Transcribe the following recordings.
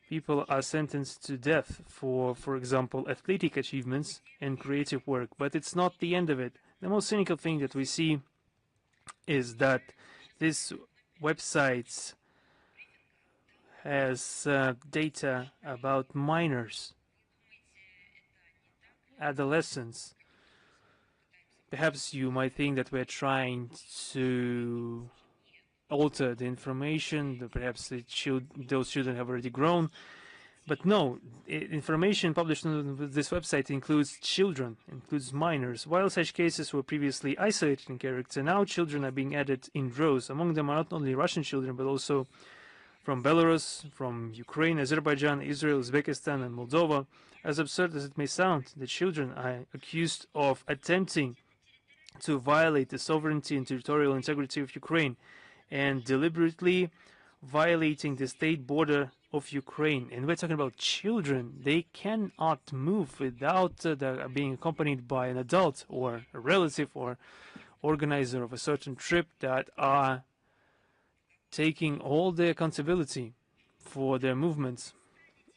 People are sentenced to death for example, athletic achievements and creative work. But it's not the end of it. The most cynical thing that we see is that this website has data about minors, adolescents. Perhaps you might think that we're trying to alter the information, that perhaps those children have already grown. But no, information published on this website includes children, includes minors. While such cases were previously isolated in character, now children are being added in droves. Among them are not only Russian children, but also from Belarus, from Ukraine, Azerbaijan, Israel, Uzbekistan, and Moldova. As absurd as it may sound, the children are accused of attempting to violate the sovereignty and territorial integrity of Ukraine and deliberately violating the state border of Ukraine. And we're talking about children. They cannot move without being accompanied by an adult or a relative or organizer of a certain trip that are taking all the accountability for their movements.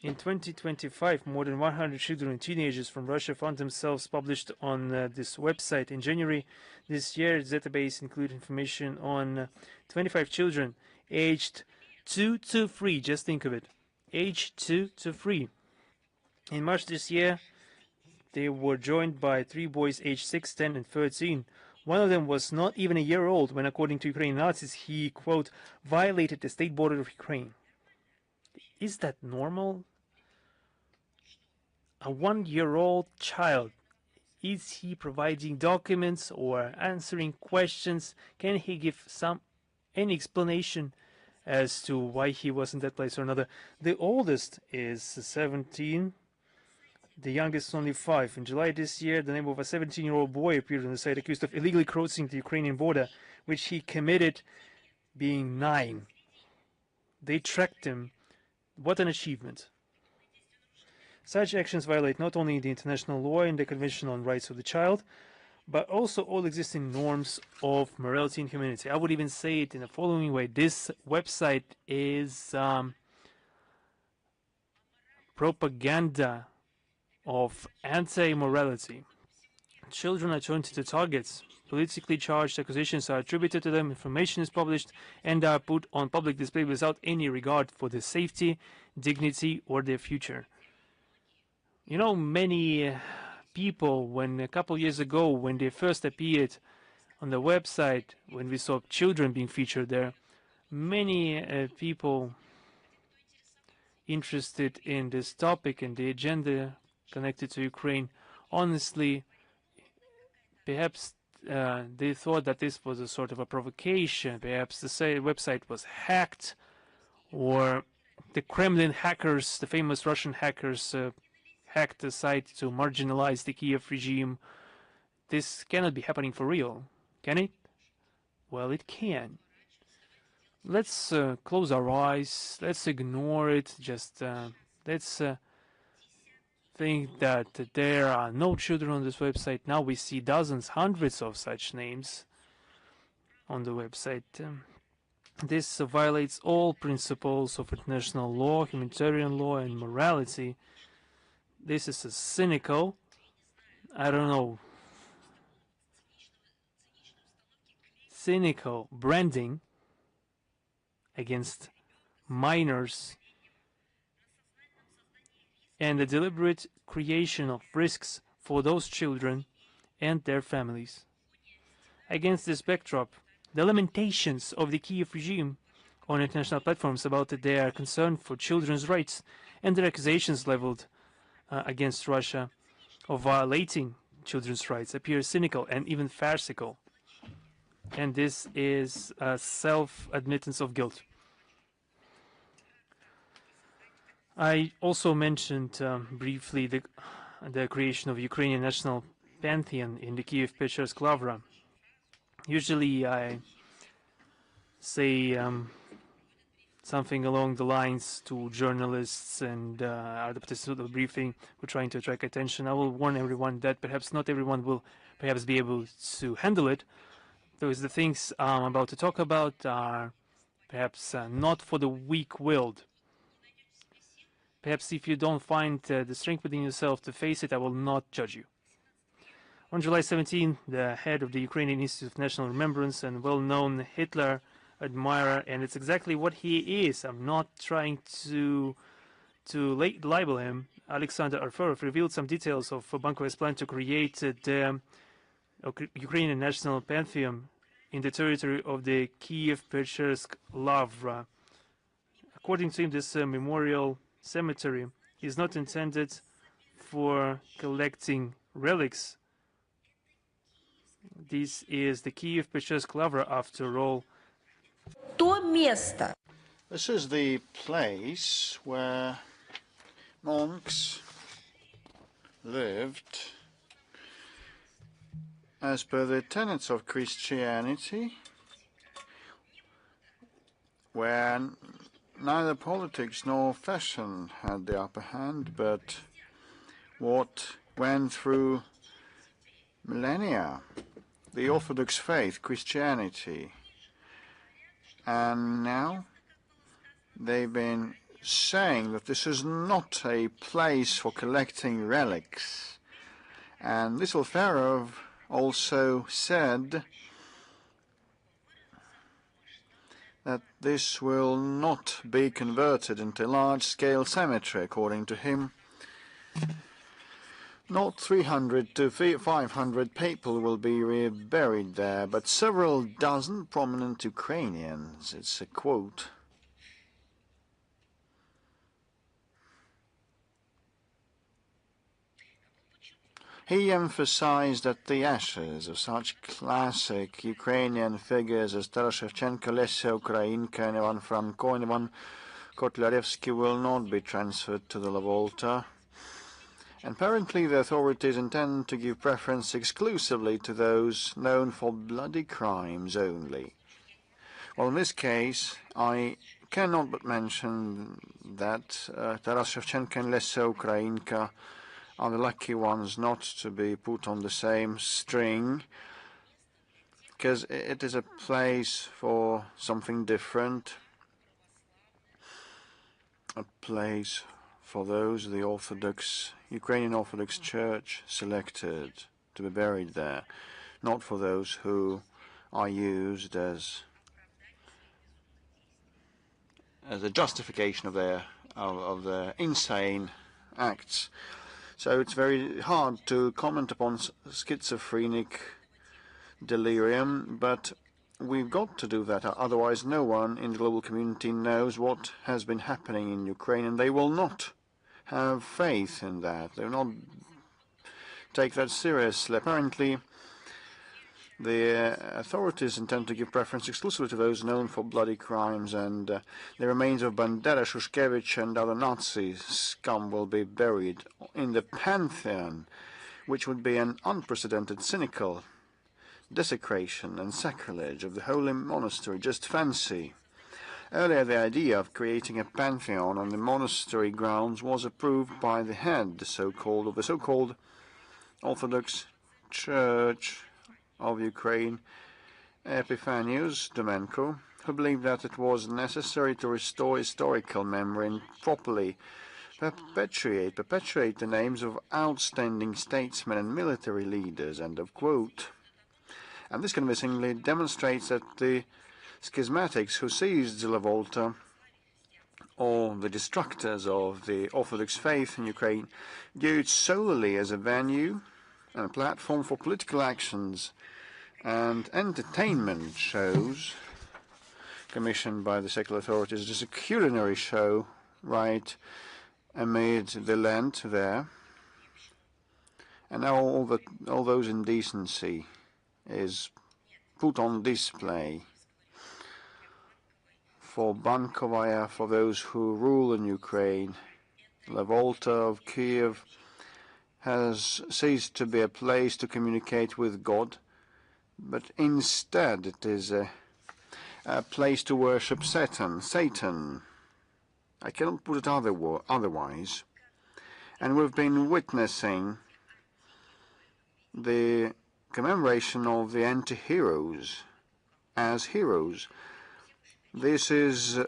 In 2025, more than 100 children and teenagers from Russia found themselves published on this website. In January this year, the database included information on 25 children aged 2 to 3. Just think of it, aged 2 to 3. In March this year, they were joined by 3 boys aged 6, 10, and 13. One of them was not even a year old when, according to Ukrainian authorities, he, quote, violated the state border of Ukraine. Is that normal? A 1-year-old child, is he providing documents or answering questions? Can he give any explanation as to why he was in that place or another? The oldest is 17. The youngest is only 5. In July this year, the name of a 17-year-old boy appeared on the site accused of illegally crossing the Ukrainian border, which he committed being 9. They tracked him. What an achievement. Such actions violate not only the international law and the Convention on Rights of the Child, but also all existing norms of morality and humanity. I would even say it in the following way. This website is propaganda of anti-morality. Children are turned into targets. Politically charged accusations are attributed to them, information is published, and are put on public display without any regard for their safety, dignity, or their future. You know, many people, when a couple years ago, when they first appeared on the website, when we saw children being featured there, many people interested in this topic and the agenda connected to Ukraine, honestly, perhaps they thought that this was a sort of a provocation. Perhaps the website was hacked, or the Kremlin hackers, the famous Russian hackers, hacked the site to marginalize the Kiev regime. This cannot be happening for real, can it? Well, it can. Let's close our eyes. Let's ignore it. Just let's think that there are no children on this website. Now we see dozens, hundreds of such names on the website. This violates all principles of international law, humanitarian law, and morality. This is a cynical, I don't know, cynical branding against minors and the deliberate creation of risks for those children and their families. Against this backdrop, the lamentations of the Kiev regime on international platforms about their concern for children's rights and their accusations leveled against Russia of violating children's rights appear cynical and even farcical. And this is a self-admittance of guilt. I also mentioned briefly the creation of Ukrainian national pantheon in the Kiev-Pечерsk Lavra. Usually I say something along the lines to journalists and other participants of the briefing who are trying to attract attention. I will warn everyone that perhaps not everyone will perhaps be able to handle it, because the things I'm about to talk about are perhaps not for the weak-willed. Perhaps if you don't find the strength within yourself to face it, I will not judge you. On July 17, the head of the Ukrainian Institute of National Remembrance and well-known Hitler admirer, and it's exactly what he is. I'm not trying to libel him. Alexander Arforov revealed some details of Bankovy's plan to create the Ukrainian National Pantheon in the territory of the Kiev-Pechersk Lavra. According to him, this memorial cemetery is not intended for collecting relics. This is the Kiev-Pechersk Lavra, after all. This is the place where monks lived as per the tenets of Christianity, where neither politics nor fashion had the upper hand, but what went through millennia, the Orthodox faith, Christianity. And now they've been saying that this is not a place for collecting relics. And this Tver also said that this will not be converted into a large-scale cemetery, according to him. Not 300 to 500 people will be buried there, but several dozen prominent Ukrainians. It's a quote. He emphasized that the ashes of such classic Ukrainian figures as Taras Shevchenko, Lesia Ukrainka, and Ivan Franko and Ivan Kotlarevsky will not be transferred to the Volta. And apparently the authorities intend to give preference exclusively to those known for bloody crimes only. Well, in this case, I cannot but mention that Taras Shevchenko and Lesia Ukrainka are the lucky ones not to be put on the same string, because it is a place for something different, a place for those the Ukrainian Orthodox Church selected to be buried there, not for those who are used as a justification of their insane acts. So it's very hard to comment upon schizophrenic delirium, but we've got to do that, otherwise no one in the global community knows what has been happening in Ukraine, and they will not have faith in that. They will not take that seriously. Apparently, the authorities intend to give preference exclusively to those known for bloody crimes, and the remains of Bandera, Shushkevich, and other Nazi scum will be buried in the Pantheon, which would be an unprecedented, cynical desecration and sacrilege of the holy monastery. Just fancy. Earlier, the idea of creating a pantheon on the monastery grounds was approved by the head of the so-called Orthodox Church of Ukraine, Epiphanius Domenko, who believed that it was necessary to restore historical memory and properly perpetuate the names of outstanding statesmen and military leaders, end of quote. And this convincingly demonstrates that the schismatics who seized the Volta, or the destructors of the Orthodox faith in Ukraine, view it solely as a venue and a platform for political actions and entertainment shows commissioned by the secular authorities. It is a culinary show right amid the Lent there, and now all those indecency is put on display for Bankovaya, for those who rule in Ukraine. The Volta of Kiev has ceased to be a place to communicate with God, but instead it is a place to worship Satan. I cannot put it otherwise. And we've been witnessing the commemoration of the anti-heroes as heroes. This is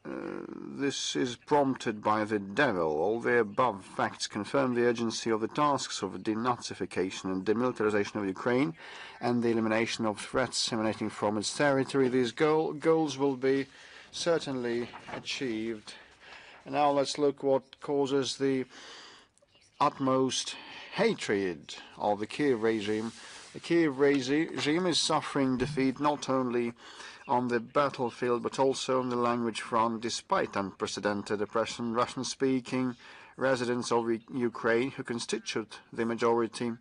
this is prompted by the devil. All the above facts confirm the urgency of the tasks of denazification and demilitarization of Ukraine and the elimination of threats emanating from its territory. These goals will be certainly achieved. And now let's look what causes the utmost hatred of the Kiev regime. The Kiev regime is suffering defeat not only on the battlefield but also on the language front, despite unprecedented oppression. Russian-speaking residents of Ukraine, who constitute the majority,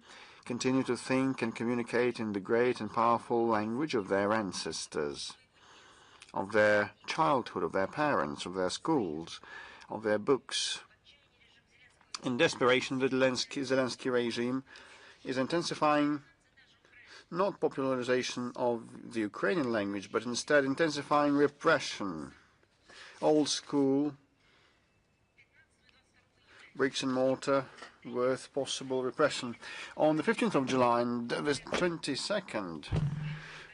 continue to think and communicate in the great and powerful language of their ancestors, of their childhood, of their parents, of their schools, of their books. In desperation, the Zelensky regime is intensifying not popularization of the Ukrainian language, but instead intensifying repression. Old school, bricks and mortar, worth possible repression. On the 15th of July and the 22nd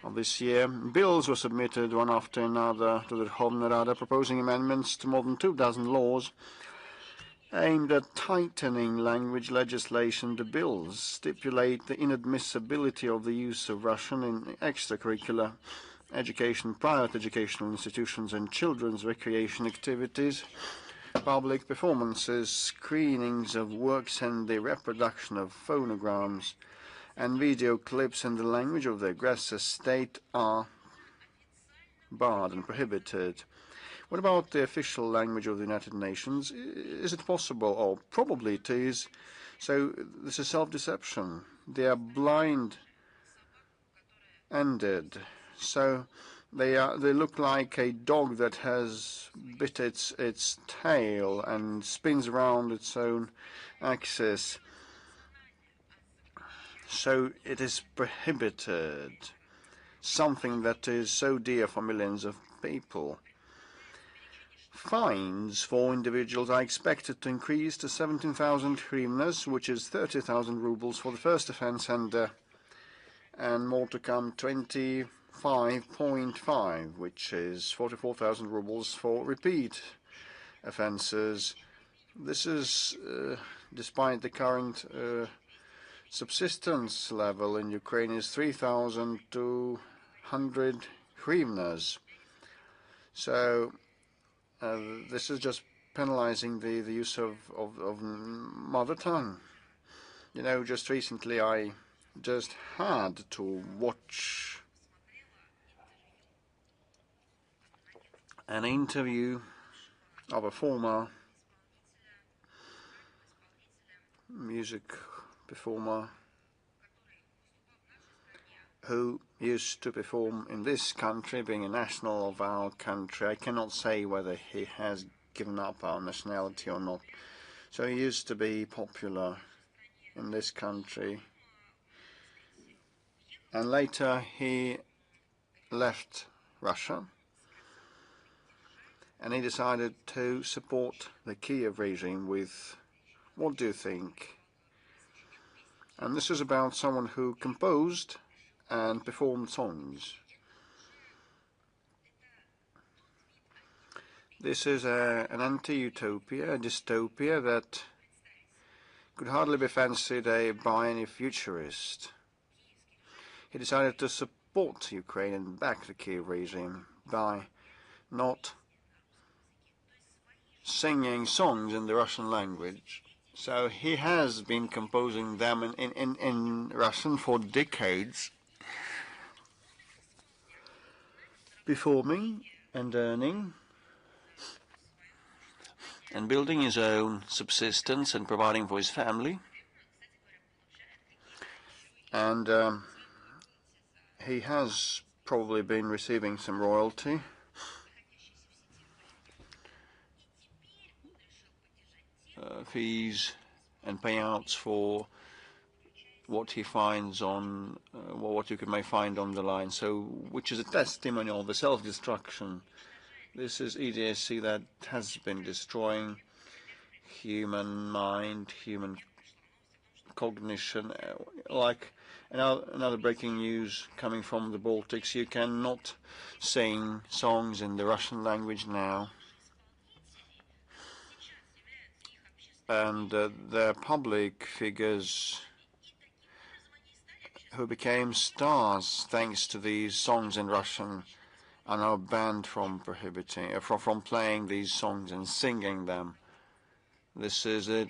of this year, bills were submitted one after another to the Verkhovna Rada, proposing amendments to more than 2 dozen laws aimed at tightening language legislation. The bills stipulate the inadmissibility of the use of Russian in extracurricular education, private educational institutions and children's recreation activities, public performances, screenings of works and the reproduction of phonograms and video clips in the language of the aggressor state are barred and prohibited. What about the official language of the United Nations? Is it possible? Oh, probably it is. So this is self-deception. They are blind-ended. So they look like a dog that has bit its tail and spins around its own axis. So it is prohibited. Something that is so dear for millions of people. Fines for individuals are expected to increase to 17,000 hryvnias, which is 30,000 rubles for the first offence, and more to come, 25.5, which is 44,000 rubles for repeat offences. This is despite the current subsistence level in Ukraine is 3,200 hryvnias. So this is just penalizing the use of mother tongue. You know, just recently I just had to watch an interview of a former music performer who used to perform in this country, being a national of our country. I cannot say whether he has given up our nationality or not. So he used to be popular in this country. And later he left Russia and he decided to support the Kiev regime with, what do you think? And this is about someone who composed and performed songs. This is an anti-utopia, a dystopia that could hardly be fancied by any futurist. He decided to support Ukraine and back the Kiev regime by not singing songs in the Russian language. So he has been composing them in Russian for decades, performing and earning and building his own subsistence and providing for his family. And he has probably been receiving some royalty. Fees and payouts for what he finds on what you may find on the line, so which is a testimonial of the self-destruction. This is idiocy that has been destroying human mind, human cognition. Like another breaking news coming from the Baltics, you cannot sing songs in the Russian language now. and their public figures who became stars thanks to these songs in Russian are now banned from from playing these songs and singing them. This is a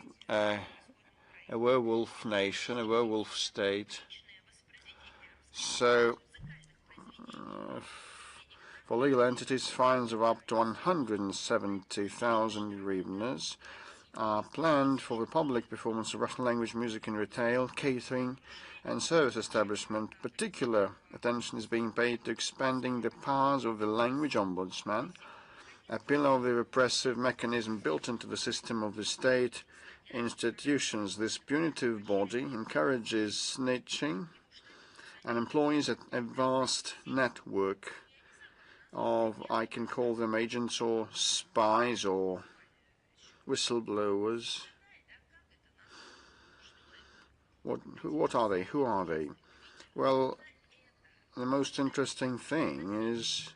werewolf nation, a werewolf state. So, for legal entities, fines of up to 170,000 hryvnias are planned for the public performance of Russian language music in retail, catering, and service establishment. Particular attention is being paid to expanding the powers of the language ombudsman, a pillar of the repressive mechanism built into the system of the state institutions. This punitive body encourages snitching and employs a vast network of, I can call them agents or spies or whistleblowers. What are they? Who are they? Well, the most interesting thing is,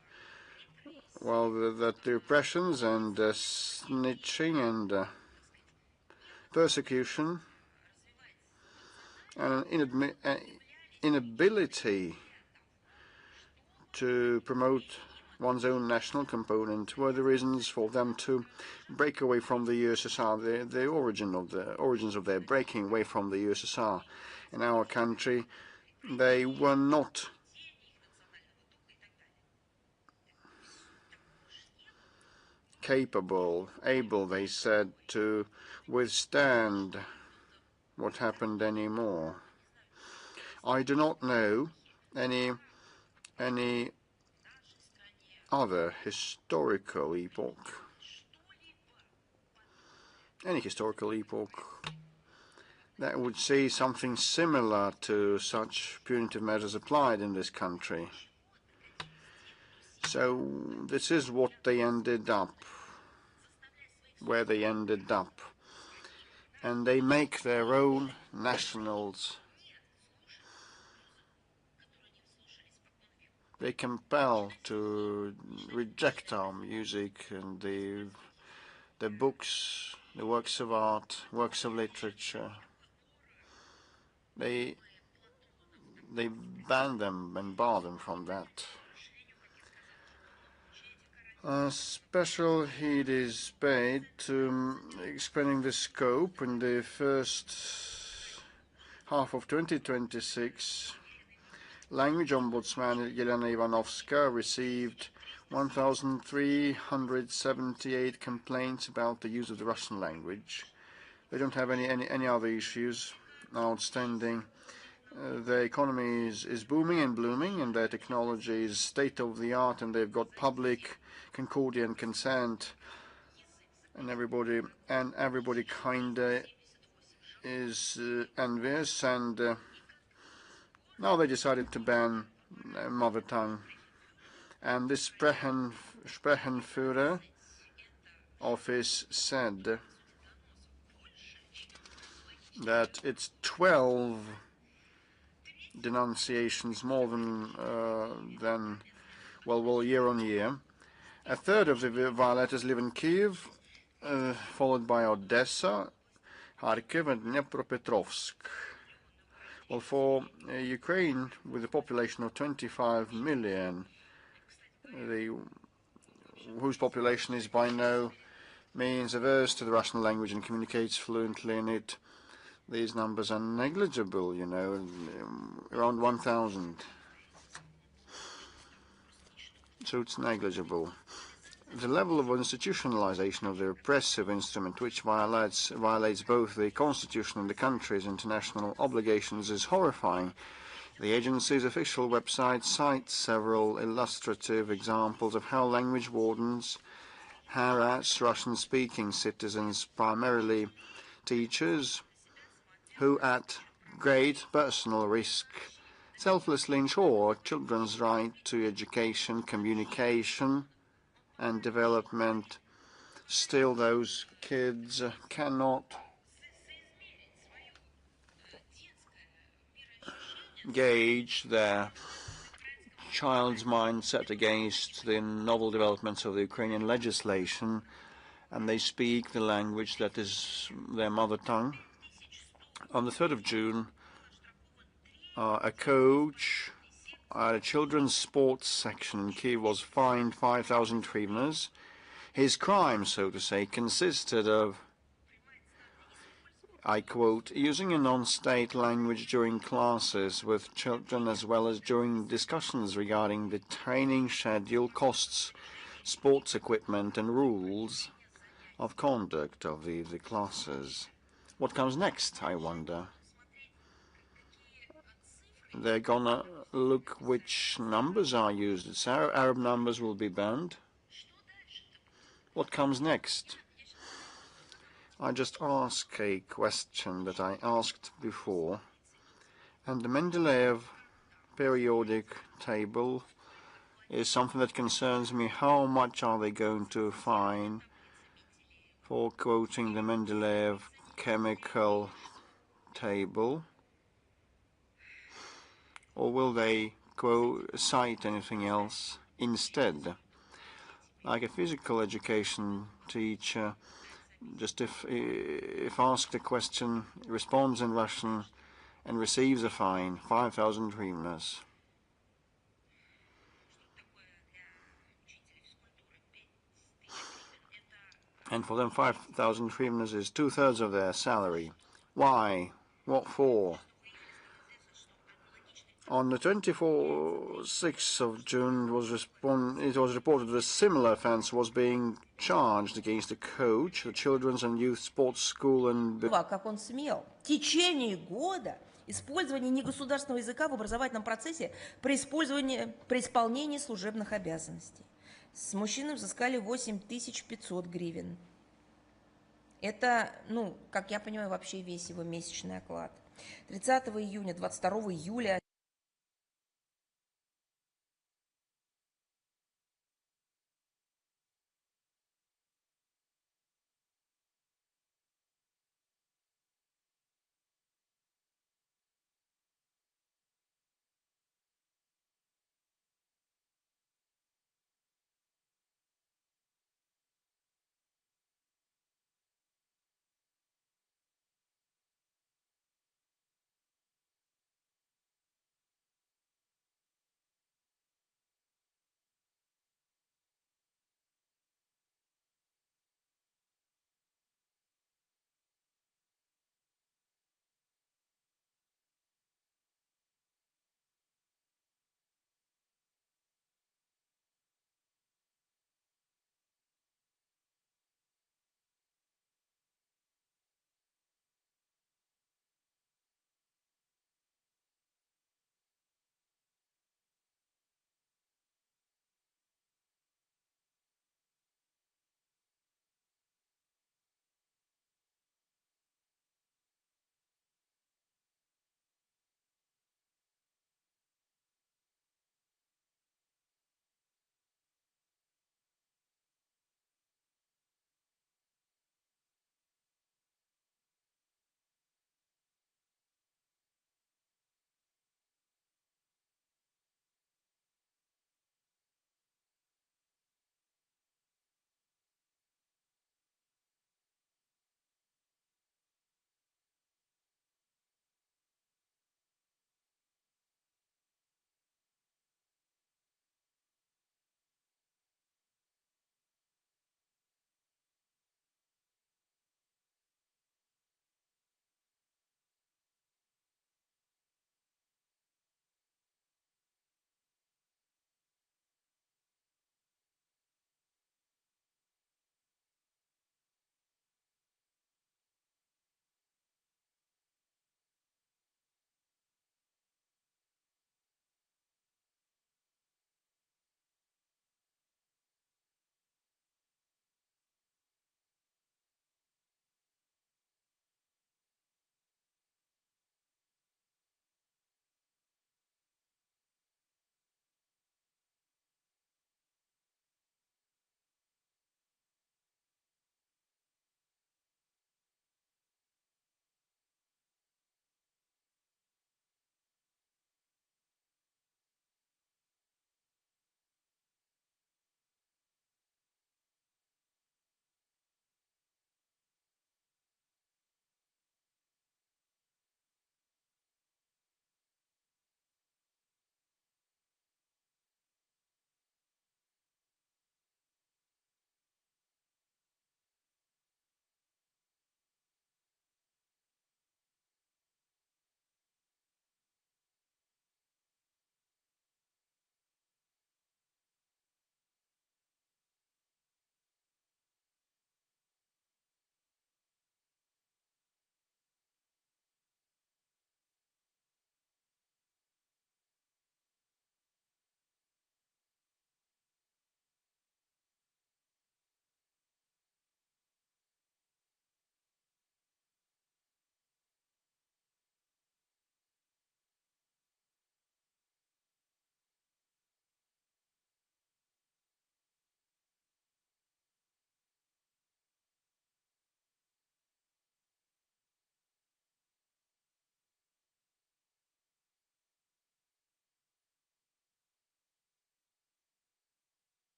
well, that the repressions and snitching and persecution and an inability to promote one's own national component were the reasons for them to break away from the USSR, the origins of their breaking away from the USSR. In our country, they were not able, they said, to withstand what happened anymore. I do not know any other historical epoch, that would see something similar to such punitive measures applied in this country. So this is what they ended up, where they ended up. And they make their own nationals. They compel to reject our music and the books, the works of art, works of literature. They ban them and bar them from that. Special heed is paid to expanding the scope. In the first half of 2026, language ombudsman Elena Ivanovska received 1,378 complaints about the use of the Russian language. They don't have any other issues outstanding. Their economy is booming and blooming, and their technology is state-of-the-art, and they've got public concordia and consent, and everybody kinda is envious, and now they decided to ban mother tongue. And this Sprechenführer office said that it's 12 denunciations more than year on year. A third of the violators live in Kiev, followed by Odessa, Kharkiv, and Dnipropetrovsk. Well, for Ukraine, with a population of 25 million, whose population is by no means averse to the Russian language and communicates fluently in it, these numbers are negligible, you know, around 1,000. So it's negligible. The level of institutionalization of the repressive instrument, which violates both the constitution and the country's international obligations, is horrifying. The agency's official website cites several illustrative examples of how language wardens harass Russian-speaking citizens, primarily teachers, who at great personal risk selflessly ensure children's right to education, communication, and development. Still, those kids cannot gauge their child's mindset against the novel developments of the Ukrainian legislation and they speak the language that is their mother tongue. On the 3rd of June, a coach at a children's sports section in Kiev was fined 5,000 hryvnias. His crime, so to say, consisted of, I quote, using a non-state language during classes with children as well as during discussions regarding the training schedule, costs, sports equipment and rules of conduct of the classes. What comes next, I wonder? They're gonna look which numbers are used. It's Arab numbers will be banned. What comes next? I just ask a question that I asked before, and the Mendeleev periodic table is something that concerns me. How much are they going to fine for quoting the Mendeleev chemical table? Or will they cite anything else instead? Like a physical education teacher, just if asked a question, responds in Russian and receives a fine, 5,000 hryvnias. And for them, 5,000 hryvnias is 2/3 of their salary. Why? What for? On the 6th of June, it was reported that a similar offence was being charged against a coach, the children's and youth sports school in. Как он смел в течение года использование негосударственного языка в образовательном процессе при исполнении служебных обязанностей. С мужчины взыскали 8500 гривен. Это, как я понимаю, вообще весь его месячный оклад. 30 июня, 22 июля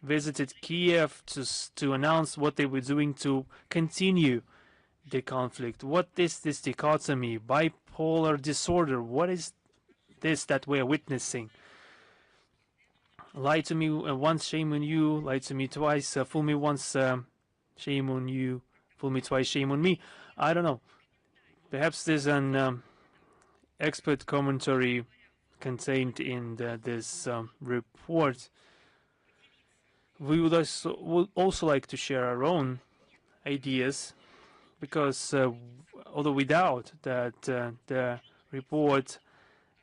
visited Kiev to announce what they were doing to continue the conflict. What is this dichotomy, bipolar disorder? What is this that we are witnessing? Lie to me once, shame on you. Lie to me twice, fool me once, shame on you. Fool me twice, shame on me. I don't know. Perhaps there's an expert commentary contained in this report. We would also like to share our own ideas, because although we doubt that the report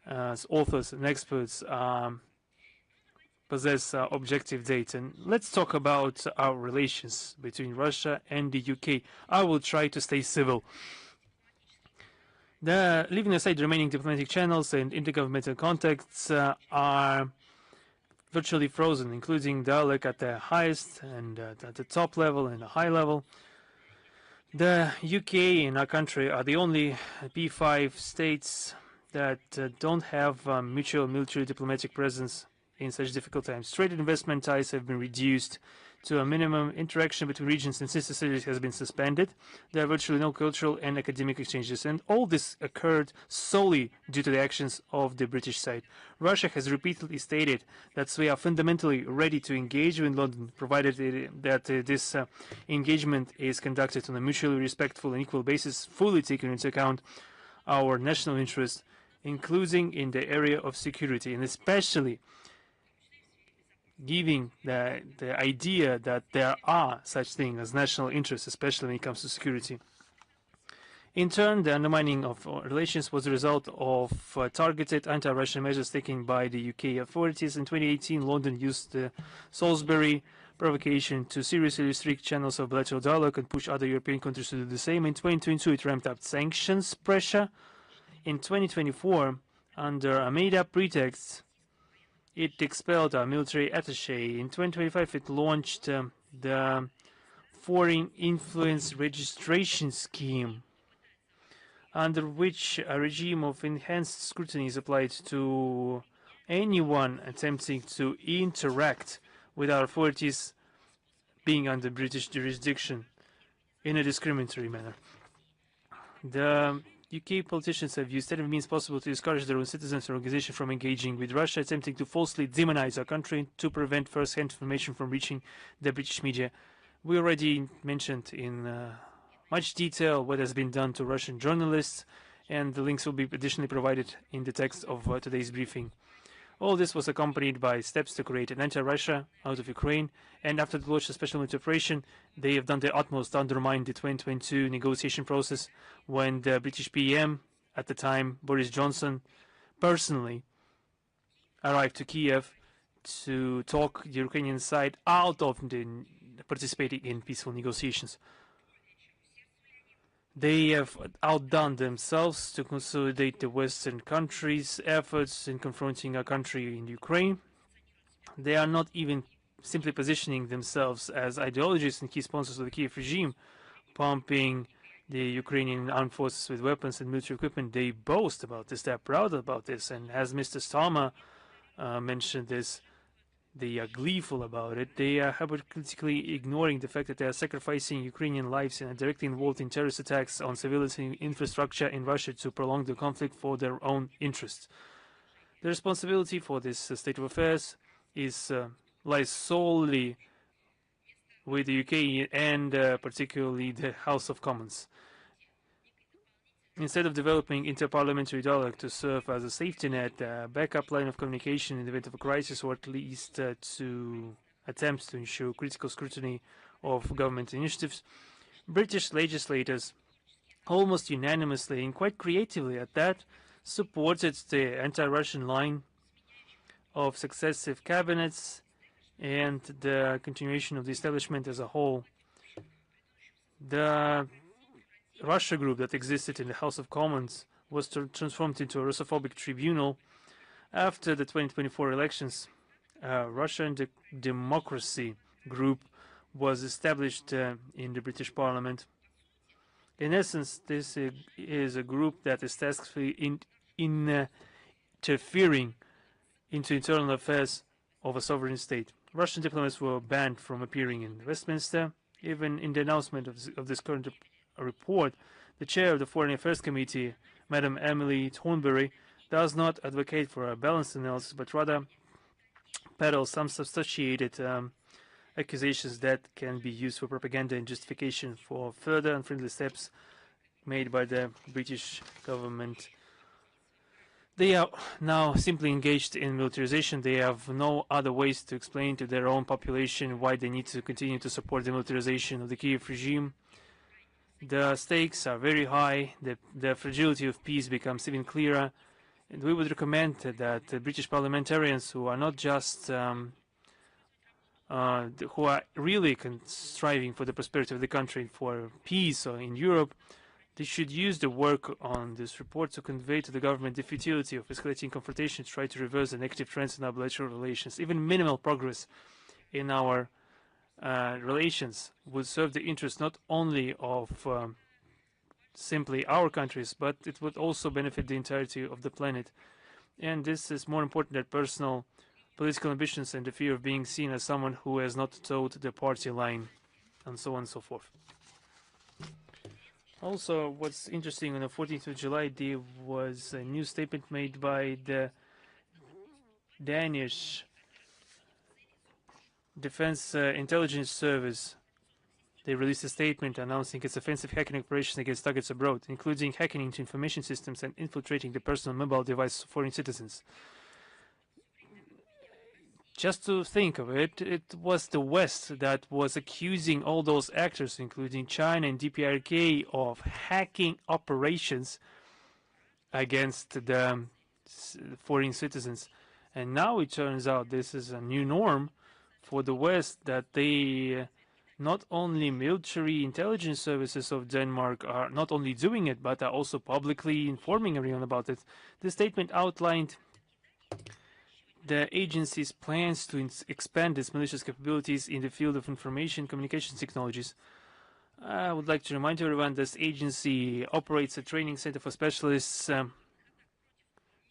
authors and experts possess objective data. And let's talk about our relations between Russia and the UK. I will try to stay civil. Leaving aside the remaining diplomatic channels and intergovernmental contacts are virtually frozen, including dialogue at the highest and at the top level and the high level. The UK and our country are the only P5 states that don't have mutual military diplomatic presence in such difficult times. Trade and investment ties have been reduced to a minimum. Interaction between regions and sister cities has been suspended. There are virtually no cultural and academic exchanges, and all this occurred solely due to the actions of the British side. Russia has repeatedly stated that we are fundamentally ready to engage with London, provided that this engagement is conducted on a mutually respectful and equal basis, fully taking into account our national interests, including in the area of security, and especially giving the idea that there are such things as national interests, especially when it comes to security. In turn, the undermining of relations was a result of targeted anti-Russian measures taken by the UK authorities. In 2018, London used the Salisbury provocation to seriously restrict channels of bilateral dialogue and push other European countries to do the same. In 2022, it ramped up sanctions pressure. In 2024, under a made-up pretext, it expelled our military attaché. In 2025, it launched the Foreign Influence Registration Scheme, under which a regime of enhanced scrutiny is applied to anyone attempting to interact with our authorities being under British jurisdiction in a discriminatory manner. The UK politicians have used every means possible to discourage their own citizens and organizations from engaging with Russia, attempting to falsely demonize our country to prevent first-hand information from reaching the British media. We already mentioned in much detail what has been done to Russian journalists, and the links will be additionally provided in the text of today's briefing. All this was accompanied by steps to create an anti-Russia out of Ukraine, and after the launch of the special military operation, they have done their utmost to undermine the 2022 negotiation process, when the British PM, at the time, Boris Johnson, personally arrived to Kiev to talk the Ukrainian side out of participating in peaceful negotiations. They have outdone themselves to consolidate the Western countries' efforts in confronting our country in Ukraine. They are not even simply positioning themselves as ideologists and key sponsors of the Kiev regime, pumping the Ukrainian armed forces with weapons and military equipment. They boast about this, they're proud about this, and as Mr. Starmer mentioned this, they are gleeful about it. They are hypocritically ignoring the fact that they are sacrificing Ukrainian lives and are directly involved in terrorist attacks on civilian infrastructure in Russia to prolong the conflict for their own interests. The responsibility for this state of affairs lies solely with the UK and particularly the House of Commons. Instead of developing interparliamentary dialogue to serve as a safety net, a backup line of communication in the event of a crisis, or at least to attempts to ensure critical scrutiny of government initiatives, British legislators almost unanimously and quite creatively at that supported the anti-Russian line of successive cabinets and the continuation of the establishment as a whole. The Russia group that existed in the House of Commons was transformed into a Russophobic tribunal after the 2024 elections. Russian Democracy group was established in the British Parliament. In essence, this is a group that is tasked in interfering into internal affairs of a sovereign state. Russian diplomats were banned from appearing in Westminster. Even in the announcement of this current report, the chair of the Foreign Affairs Committee, Madam Emily Thornberry, does not advocate for a balanced analysis, but rather peddles some substantiated accusations that can be used for propaganda and justification for further unfriendly steps made by the British government. They are now simply engaged in militarization. They have no other ways to explain to their own population why they need to continue to support the militarization of the Kiev regime. The stakes are very high. The fragility of peace becomes even clearer. And we would recommend that the British parliamentarians, who are not just who are really striving for the prosperity of the country, for peace in Europe, they should use the work on this report to convey to the government the futility of escalating confrontation to try to reverse the negative trends in our bilateral relations. Even minimal progress in our relations would serve the interest not only of simply our countries, but it would also benefit the entirety of the planet. And this is more important than personal political ambitions and the fear of being seen as someone who has not toed the party line, and so on and so forth. Also, what's interesting, on the 14th of July, there was a new statement made by the Danish Defense Intelligence Service. They released a statement announcing its offensive hacking operations against targets abroad, including hacking into information systems and infiltrating the personal mobile devices of foreign citizens. Just to think of it, it was the West that was accusing all those actors, including China and DPRK, of hacking operations against the foreign citizens. And now it turns out this is a new norm for the West, that they, not only military intelligence services of Denmark are not only doing it, but are also publicly informing everyone about it. The statement outlined the agency's plans to expand its malicious capabilities in the field of information communications technologies. I would like to remind everyone this agency operates a training center for specialists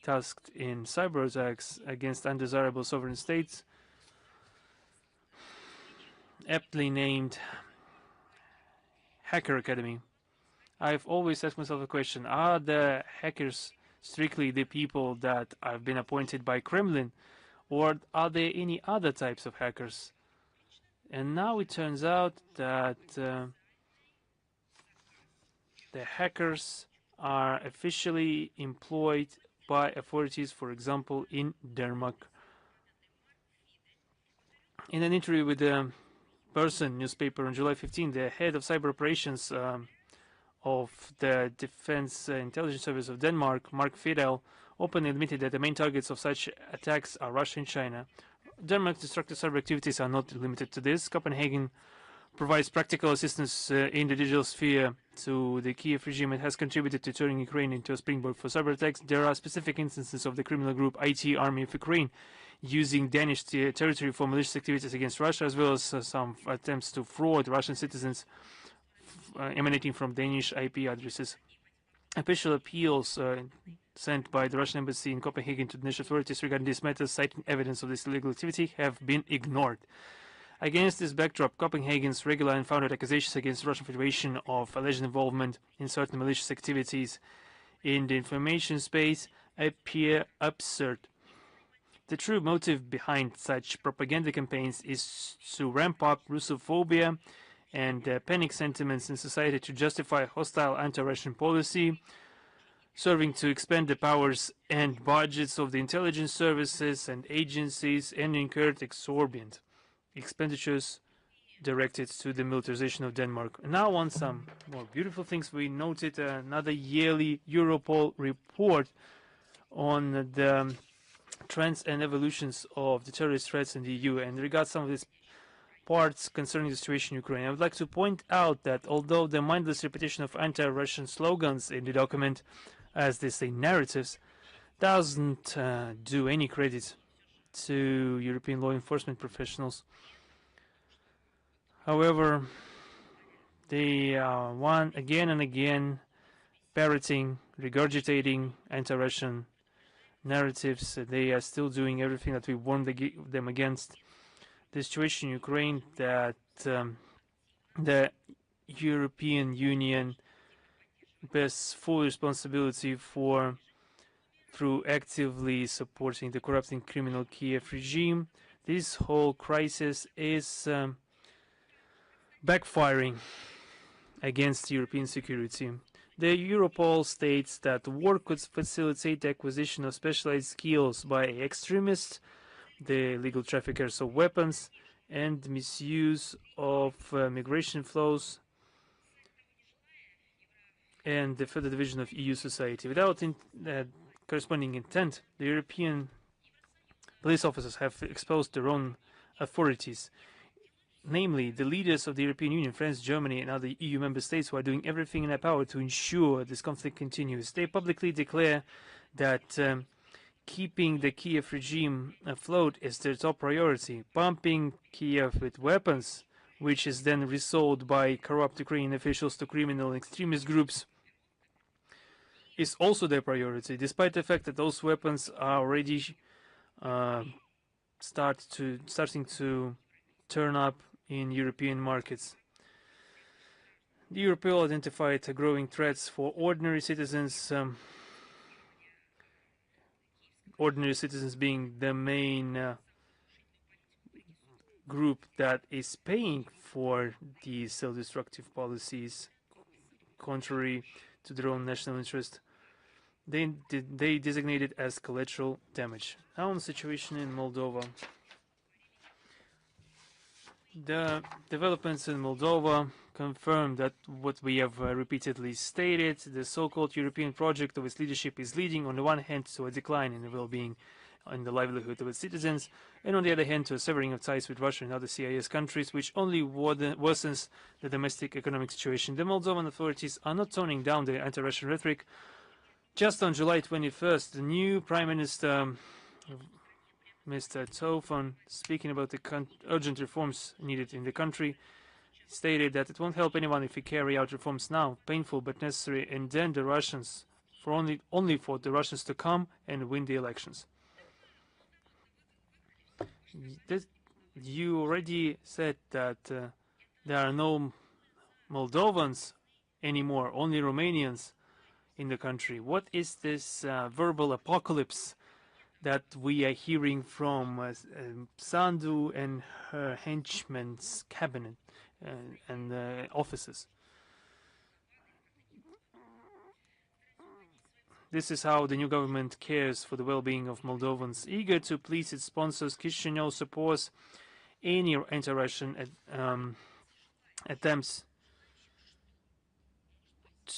tasked in cyber attacks against undesirable sovereign states, aptly named Hacker Academy. I've always asked myself a question: are the hackers strictly the people that have been appointed by Kremlin, or are there any other types of hackers? And now it turns out that the hackers are officially employed by authorities, for example, in Denmark. In an interview with the Person newspaper on July 15, the head of cyber operations of the Defense Intelligence Service of Denmark, Mark Fidel, openly admitted that the main targets of such attacks are Russia and China. Denmark's destructive cyber activities are not limited to this. Copenhagen provides practical assistance in the digital sphere to the Kiev regime and has contributed to turning Ukraine into a springboard for cyber attacks. There are specific instances of the criminal group IT Army of Ukraine using Danish territory for malicious activities against Russia, as well as some attempts to fraud Russian citizens emanating from Danish IP addresses. Official appeals sent by the Russian embassy in Copenhagen to the Danish authorities regarding these matters, citing evidence of this illegal activity, have been ignored. Against this backdrop, Copenhagen's regular and founded accusations against the Russian Federation of alleged involvement in certain malicious activities in the information space appear absurd. The true motive behind such propaganda campaigns is to ramp up Russophobia and panic sentiments in society to justify hostile anti-Russian policy, serving to expand the powers and budgets of the intelligence services and agencies, and incurred exorbitant expenditures directed to the militarization of Denmark. Now on some more beautiful things, we noted another yearly Europol report on the trends and evolutions of the terrorist threats in the EU, and regards some of these parts concerning the situation in Ukraine. I would like to point out that although the mindless repetition of anti-Russian slogans in the document, as they say, narratives, doesn't do any credit to European law enforcement professionals. However, they are again and again parroting, regurgitating anti-Russian narratives. They are still doing everything that we warned them against. the situation in Ukraine that the European Union bears full responsibility for through actively supporting the corrupt and criminal Kiev regime. This whole crisis is backfiring against European security. The Europol states that war could facilitate the acquisition of specialized skills by extremists, the legal traffickers of weapons, and misuse of migration flows, and the further division of EU society. Without corresponding intent, the European police officers have exposed their own authorities, namely the leaders of the European Union, France, Germany, and other EU member states, who are doing everything in their power to ensure this conflict continues. They publicly declare that keeping the Kiev regime afloat is their top priority. Pumping Kiev with weapons, which is then resold by corrupt Ukrainian officials to criminal and extremist groups, is also their priority, despite the fact that those weapons are already starting to turn up in European markets. The Europol identified growing threats for ordinary citizens, being the main group that is paying for these self-destructive policies, contrary to their own national interest. They designated as collateral damage. Now on the situation in Moldova. The developments in Moldova confirm that what we have repeatedly stated: the so-called European project of its leadership is leading on the one hand to a decline in the well-being and the livelihood of its citizens, and on the other hand to a severing of ties with Russia and other CIS countries, which only worsens the domestic economic situation. The Moldovan authorities are not toning down their anti-Russian rhetoric. Just on July 21st, the new Prime Minister, Mr. Tver, speaking about the urgent reforms needed in the country, stated that it won't help anyone if we carry out reforms now, painful but necessary, and then the Russians, only for the Russians to come and win the elections. You already said that there are no Moldovans anymore, only Romanians in the country. What is this verbal apocalypse that we are hearing from Sandu and her henchmen's cabinet and offices? This is how the new government cares for the well-being of Moldovans. Eager to please its sponsors, Chisinau supports any anti-Russian attempts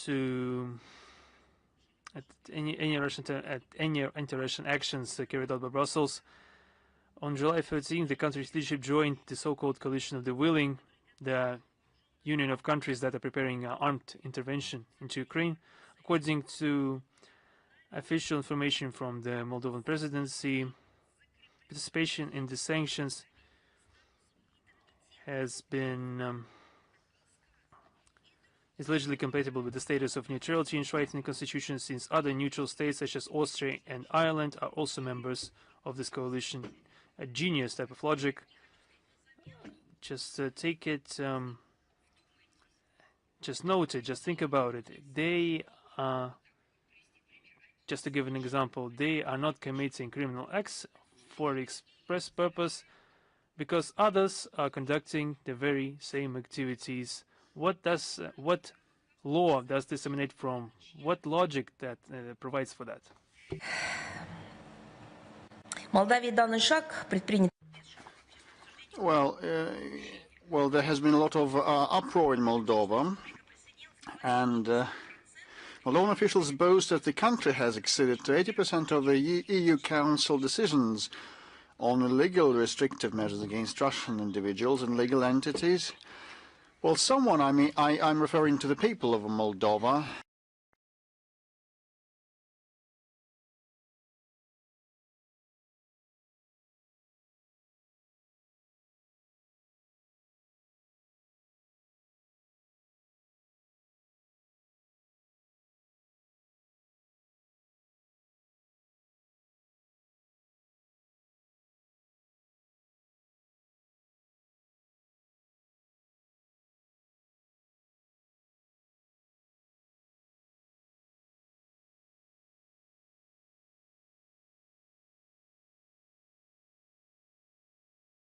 to any anti-Russian actions carried out by Brussels. On July 13th, the country's leadership joined the so-called coalition of the willing, the union of countries that are preparing armed intervention into Ukraine. According to official information from the Moldovan presidency, participation in the sanctions has been is legally compatible with the status of neutrality enshrined in the constitution, since other neutral states such as Austria and Ireland are also members of this coalition. A genius type of logic. Just take it, just note it, just think about it. They just to give an example, they are not committing criminal acts for express purpose because others are conducting the very same activities. What law does this emanate from? What logic that provides for that? Well, there has been a lot of uproar in Moldova, and Moldovan officials boast that the country has acceded to 80% of the EU Council decisions on legal restrictive measures against Russian individuals and legal entities. Well, I'm referring to the people of Moldova.